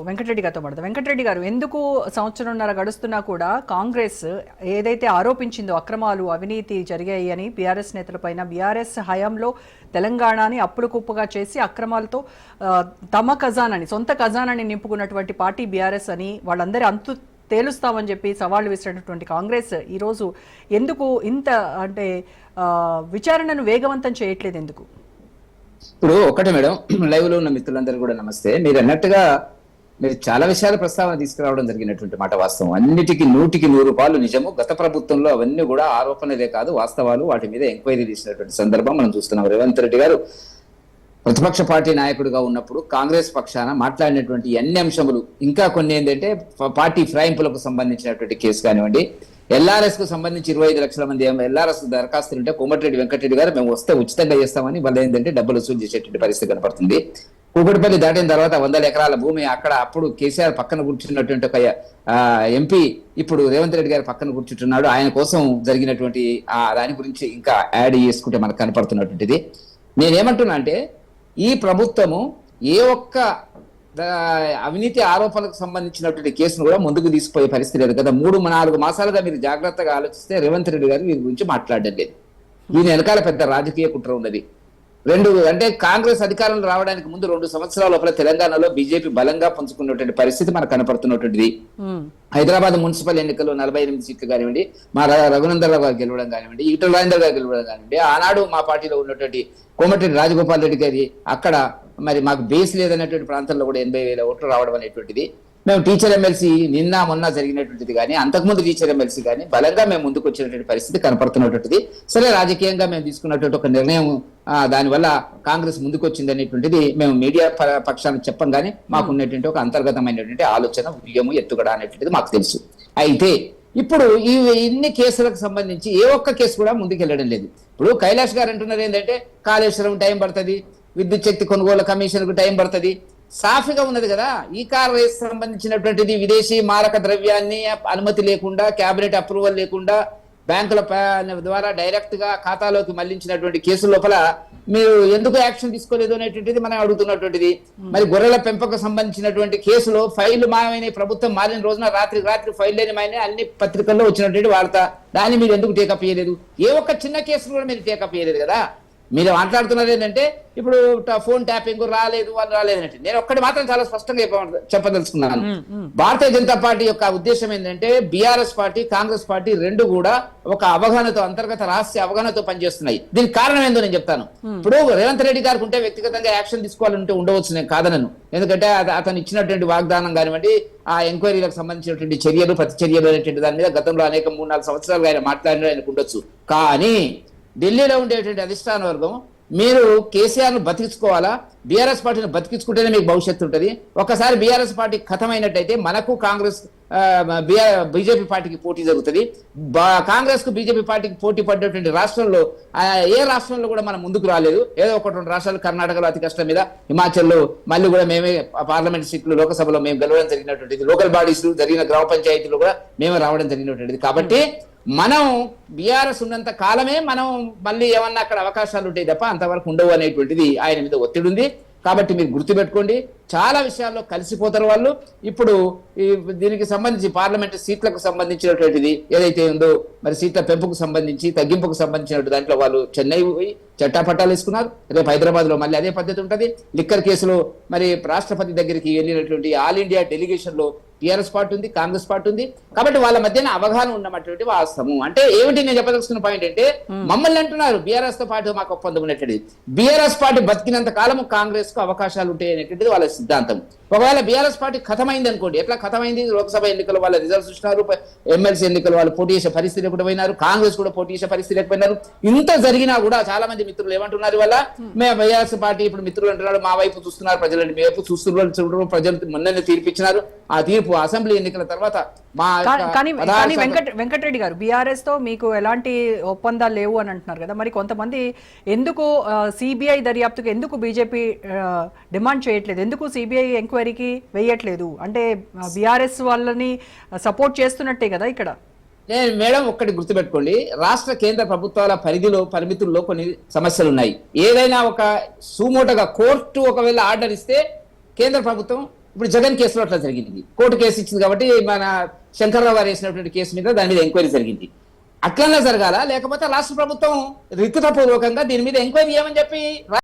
వెంకటరెడ్డి గారితో మాట్లాడదాం. వెంకటరెడ్డి గారు, ఎందుకు సంవత్సరంన్నర గడుస్తున్నా కూడా కాంగ్రెస్ ఏదైతే ఆరోపించిందో అక్రమాలు అవినీతి జరిగాయి అని బీఆర్ఎస్ నేతలపైన, బీఆర్ఎస్ హయాంలో తెలంగాణని అప్పులు కుప్పగా చేసి అక్రమాలతో తమ ఖజానాని, సొంత ఖజానాని నింపుకున్నటువంటి పార్టీ బీఆర్ఎస్ అని వాళ్ళందరి అంతు తేలుస్తామని చెప్పి సవాళ్లు విసిరినటువంటి కాంగ్రెస్ ఈరోజు ఎందుకు ఇంత అంటే విచారణను వేగవంతం చేయట్లేదు? ఎందుకు? ఇప్పుడు ఒకటే మేడం, లైవ్ లో ఉన్న మిత్రులందరూ కూడా నమస్తే. మీరు అన్నట్టుగా మీరు చాలా విషయాల ప్రస్తావన తీసుకురావడం జరిగినటువంటి మాట వాస్తవం. అన్నిటికీ 100% నిజము. గత ప్రభుత్వంలో అవన్నీ కూడా ఆరోపణలే కాదు, వాస్తవాలు. వాటి మీద ఎంక్వైరీ తీసినటువంటి సందర్భం మనం చూస్తున్నాం. రేవంత్ రెడ్డి గారు ప్రతిపక్ష పార్టీ నాయకుడిగా ఉన్నప్పుడు కాంగ్రెస్ పక్షాన మాట్లాడినటువంటి అన్ని అంశములు, ఇంకా కొన్ని ఏంటంటే పార్టీ ఫిరాయింపులకు సంబంధించినటువంటి కేసు కానివ్వండి, ఎల్ఆర్ఎస్ కు సంబంధించి 25 లక్షల మంది ఎల్ఆర్ఎస్ దరఖాస్తులు ఉంటే కోమటిరెడ్డి వెంకటరెడ్డి గారు మేము వస్తే ఉచితంగా చేస్తామని వాళ్ళు ఏంటంటే డబ్బులు వసూలు చేసేటువంటి పరిస్థితి కనపడుతుంది. కూకటిపల్లి దాటిన తర్వాత 100 ఎకరాల భూమి అక్కడ అప్పుడు కేసీఆర్ పక్కన కూర్చున్నటువంటి ఒక ఎంపీ ఇప్పుడు రేవంత్ రెడ్డి గారి పక్కన కూర్చుంటున్నాడు. ఆయన కోసం జరిగినటువంటి దాని గురించి ఇంకా యాడ్ చేసుకుంటే మనకు కనపడుతున్నటువంటిది. నేనేమంటున్నా అంటే ఈ ప్రభుత్వము ఏ ఒక్క అవినీతి ఆరోపణలకు సంబంధించినటువంటి కేసును కూడా ముందుకు తీసుకుపోయే పరిస్థితి లేదు. కదా 3-4 మాసాలుగా మీరు జాగ్రత్తగా ఆలోచిస్తే రేవంత్ రెడ్డి గారు వీరి గురించి మాట్లాడడం లేదు. దీని వెనకాల పెద్ద రాజకీయ కుట్ర ఉన్నది. అంటే కాంగ్రెస్ అధికారంలో రావడానికి ముందు 2 సంవత్సరాల లోపల తెలంగాణలో బీజేపీ బలంగా పంచుకున్నటువంటి పరిస్థితి మనకు కనపడుతున్నటువంటిది. హైదరాబాద్ మున్సిపల్ ఎన్నికల్లో 48 సీట్లు కానివ్వండి, మా రఘునందరావు గారు గెలవడం కానివ్వండి, ఈటల రాజేందర్ గారు గెలవడం కానివ్వండి, ఆనాడు మా పార్టీలో ఉన్నటువంటి కోమటిరెడ్డి రాజగోపాల్ రెడ్డి గారి అక్కడ మరి మాకు బేస్ లేదనేటువంటి ప్రాంతంలో కూడా 80,000 ఓట్లు రావడం అనేటువంటిది. మేము టీచర్ ఎమ్మెల్సీ మొన్న జరిగినటువంటిది కానీ, అంతకుముందు టీచర్ ఎమ్మెల్సీ కానీ బలంగా మేము ముందుకు వచ్చినటువంటి పరిస్థితి కనపడుతున్నటువంటిది. సరే, రాజకీయంగా మేము తీసుకున్నటువంటి ఒక నిర్ణయం దానివల్ల కాంగ్రెస్ ముందుకు వచ్చింది అనేటువంటిది మేము మీడియా పక్షాన్ని చెప్పం, కానీ మాకున్నటువంటి ఒక అంతర్గతమైనటువంటి ఆలోచన, వ్యూహము, ఎత్తుగడ అనేటువంటిది మాకు తెలుసు. అయితే ఇప్పుడు ఇన్ని కేసులకు సంబంధించి ఏ ఒక్క కేసు కూడా ముందుకు వెళ్ళడం లేదు. ఇప్పుడు కైలాష్ గారు అంటున్నారు ఏంటంటే కాళేశ్వరం టైం పడుతుంది, విద్యుత్ శక్తి కొనుగోలు కమిషన్ కు టైం పడుతుంది. సాఫీగా ఉన్నది కదా. ఈ కార్ రేస్ సంబంధించినటువంటిది విదేశీ మారక ద్రవ్యాన్ని అనుమతి లేకుండా, క్యాబినెట్ అప్రూవల్ లేకుండా బ్యాంకుల ద్వారా డైరెక్ట్ గా ఖాతాలోకి మళ్లించినటువంటి కేసు లోపల మీరు ఎందుకు యాక్షన్ తీసుకోలేదు అనేటువంటిది మనం అడుగుతున్నటువంటిది. మరి గొర్రెల పెంపకం సంబంధించినటువంటి కేసులో ఫైళ్లు మాయమైన ప్రభుత్వం మారిన రోజున రాత్రి ఫైల్ లేని మాయనే అన్ని పత్రికల్లో వచ్చినటువంటి వార్త. దాన్ని మీరు ఎందుకు టేకప్ చేయలేదు? ఏ ఒక్క చిన్న కేసును కూడా మీరు టేకప్ చేయలేదు కదా. మీరు మాట్లాడుతున్నారు ఏంటంటే ఇప్పుడు ఫోన్ ట్యాపింగ్ రాలేదు, వాళ్ళు రాలేదంటే నేను ఒక్కటి మాత్రం చాలా స్పష్టంగా చెప్పదలుచుకున్నాను. భారతీయ జనతా పార్టీ యొక్క ఉద్దేశం ఏంటంటే బీఆర్ఎస్ పార్టీ, కాంగ్రెస్ పార్టీ రెండు కూడా ఒక అవగాహనతో, అంతర్గత రహస్య అవగాహనతో పనిచేస్తున్నాయి. దీనికి కారణం ఏందో నేను చెప్తాను. ఇప్పుడు రేవంత్ రెడ్డి గారికి ఉంటే వ్యక్తిగతంగా యాక్షన్ తీసుకోవాలంటే ఉండవచ్చు, నేను కాదనను. ఎందుకంటే అతను ఇచ్చినటువంటి వాగ్దానం కానివ్వండి, ఆ ఎంక్వైరీలకు సంబంధించినటువంటి చర్యలు, ప్రతి చర్యలు అనేటువంటి దాని మీద గతంలో అనేక 3-4 సంవత్సరాలుగా ఆయన మాట్లాడిన ఆయనకు ఉండొచ్చు. కానీ ఢిల్లీలో ఉండేటువంటి అధిష్టాన వర్గం మీరు కేసీఆర్ ను బతికించుకోవాలా, బీఆర్ఎస్ పార్టీని బతికించుకుంటేనే మీకు భవిష్యత్తు ఉంటుంది. ఒకసారి బీఆర్ఎస్ పార్టీ ఖతమైనట్టయితే మనకు కాంగ్రెస్ బీజేపీ పార్టీకి పోటీ జరుగుతుంది. కాంగ్రెస్ కు బీజేపీ పార్టీకి పోటీ పడ్డటువంటి రాష్ట్రంలో ఏ రాష్ట్రంలో కూడా మనం ముందుకు రాలేదు. ఏదో 1-2 రాష్ట్రాలు, కర్ణాటకలో అతి కష్టం మీద, హిమాచల్లో మళ్ళీ కూడా మేమే పార్లమెంట్ సీట్లు లోకసభలో మేము గెలవడం జరిగినటువంటిది, లోకల్ బాడీస్ జరిగిన గ్రామ పంచాయతీలో కూడా మేమే రావడం జరిగినటువంటిది. కాబట్టి మనం బీఆర్ఎస్ ఉన్నంత కాలమే మనం మళ్ళీ ఏమన్నా అక్కడ అవకాశాలు ఉంటాయి తప్ప అంతవరకు ఉండవు అనేటువంటిది ఆయన మీద ఒత్తిడి ఉంది. కాబట్టి మీరు గుర్తుపెట్టుకోండి, చాలా విషయాల్లో కలిసిపోతారు వాళ్ళు. ఇప్పుడు దీనికి సంబంధించి పార్లమెంట్ సీట్లకు సంబంధించినటువంటిది ఏదైతే ఉందో, మరి సీట్ల పెంపుకు సంబంధించి, తగ్గింపుకు సంబంధించినటువంటి దాంట్లో వాళ్ళు చెన్నై పోయి చట్టాపట్టాలు వేసుకున్నారు. రేపు హైదరాబాద్ లో మళ్ళీ అదే పద్ధతి ఉంటుంది. లిక్కర్ కేసులో మరి రాష్ట్రపతి దగ్గరికి వెళ్ళినటువంటి ఆల్ ఇండియా డెలిగేషన్ లో టీఆర్ఎస్ పార్టీ ఉంది, కాంగ్రెస్ పార్టీ ఉంది. కాబట్టి వాళ్ళ మధ్యన అవగాహన ఉన్నటువంటి వాస్తవం. అంటే ఏమిటి నేను చెప్పదలుచుకున్న పాయింట్ అంటే, మమ్మల్ని అంటున్నారు బీఆర్ఎస్ తో పాటు మాకు ఒప్పందం ఉన్నటువంటిది. బీఆర్ఎస్ పార్టీ బతికినంత కాలము కాంగ్రెస్ కు అవకాశాలు ఉంటాయి అనేటువంటిది వాళ్ళ సిద్ధాంతం. ఒకవేళ బీఆర్ఎస్ పార్టీ ఖతమైంది అనుకోండి, ఎట్లా ఖతమైంది? లోక్సభ ఎన్నికలు వాళ్ళ రిజల్ట్స్ చూసినారు, ఎమ్మెల్సీ ఎన్నికలు వాళ్ళు పోటీ చేసే పరిస్థితి లేకుండా పోయినారు, కాంగ్రెస్ కూడా పోటీ చేసే పరిస్థితి లేకపోయినారు. ఇంత జరిగినా కూడా చాలా మంది మిత్రులు ఏమంటున్నారు, వల్ల మేము బీఆర్ఎస్ పార్టీ ఇప్పుడు మిత్రులు అంటున్నారు మా వైపు చూస్తున్నారు ప్రజలండి, మీ వైపు చూస్తున్నారు ప్రజలు మొన్ననే తీర్పిచ్చినారు. ఆ తీర్పు అసెంబ్లీ ఎన్నికల తర్వాత వెంకటరెడ్డి గారు, బీఆర్ఎస్ తో మీకు ఎలాంటి ఒప్పందాలు లేవు అని అంటున్నారు కదా. మరి కొంతమంది ఎందుకు సిబిఐ దర్యాప్తుకు ఎందుకు బీజేపీ డిమాండ్ చేయట్లేదు, ఎందుకు సిబిఐ ఎంక్వైరీకి వేయట్లేదు? అంటే బీఆర్ఎస్ వాళ్ళని సపోర్ట్ చేస్తున్నట్టే కదా ఇక్కడ. మేడం ఒక్కటి గుర్తుపెట్టుకోండి, రాష్ట్ర కేంద్ర ప్రభుత్వాల పరిధిలో పరిమితుల్లో కొన్ని సమస్యలు ఉన్నాయి. ఏదైనా ఒక సుమోటగా కోర్టు ఒకవేళ ఆర్డర్ ఇస్తే కేంద్ర ప్రభుత్వం ఇప్పుడు జగన్ కేసులో అట్లా జరిగింది. కోర్టు కేసు ఇచ్చింది కాబట్టి మన శంకర్రావు గారు వేసినటువంటి కేసు మీద దాని మీద ఎంక్వైరీ జరిగింది. అట్లనే జరగాల, లేకపోతే రాష్ట్ర ప్రభుత్వం రిక్తపూర్వకంగా దీని మీద ఎంక్వైరీ చేయమని చెప్పి